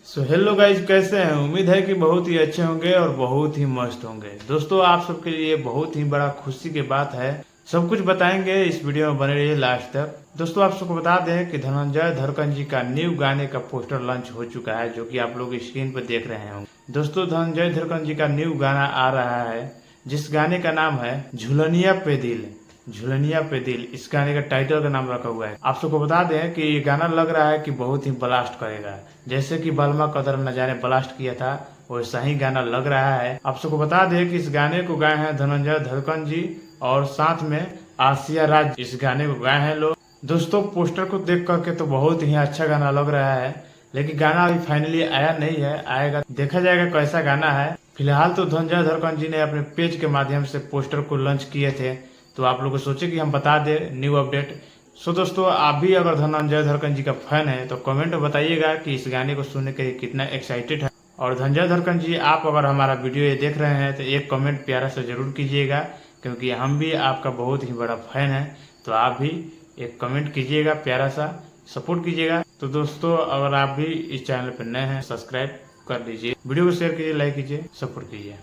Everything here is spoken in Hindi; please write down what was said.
हेलो गाइज, कैसे हैं। उम्मीद है कि बहुत ही अच्छे होंगे और बहुत ही मस्त होंगे। दोस्तों, आप सबके लिए बहुत ही बड़ा खुशी की बात है। सब कुछ बताएंगे, इस वीडियो में बने रहिए लास्ट तक। दोस्तों, आप सबको बता दें कि धनंजय धड़कन जी का न्यू गाने का पोस्टर लॉन्च हो चुका है, जो कि आप लोग स्क्रीन पर देख रहे होंगे। दोस्तों, धनंजय धड़कन जी का न्यू गाना आ रहा है, जिस गाने का नाम है झुलनिया पे दिल। झुलनिया पे दिल इस गाने का टाइटल का नाम रखा हुआ है। आप सबको बता दें कि ये गाना लग रहा है कि बहुत ही ब्लास्ट करेगा, जैसे कि बलमा कदर न जाने ब्लास्ट किया था, वैसा ही गाना लग रहा है। आप सबको बता दें कि इस गाने को गाए हैं धनंजय धड़कन जी और साथ में आसिया राज इस गाने को गाए हैं लोग। दोस्तों, पोस्टर को देख करके तो बहुत ही अच्छा गाना लग रहा है, लेकिन गाना अभी फाइनली आया नहीं है, आएगा देखा जाएगा कैसा गाना है। फिलहाल तो धनंजय धड़कन जी ने अपने पेज के माध्यम से पोस्टर को लॉन्च किए थे, तो आप लोग को सोचे कि हम बता दें न्यू अपडेट। सो दोस्तों, आप भी अगर धनंजय धड़कन जी का फैन है तो कमेंट में बताइएगा कि इस गाने को सुनने के लिए कितना एक्साइटेड है। और धनंजय धड़कन जी, आप अगर हमारा वीडियो ये देख रहे हैं तो एक कमेंट प्यारा से जरूर कीजिएगा, क्योंकि हम भी आपका बहुत ही बड़ा फैन है। तो आप भी एक कमेंट कीजिएगा, प्यारा सा सपोर्ट कीजिएगा। तो दोस्तों, अगर आप भी इस चैनल पर नए हैं, सब्सक्राइब कर लीजिए, वीडियो को शेयर कीजिए, लाइक कीजिए, सपोर्ट कीजिए।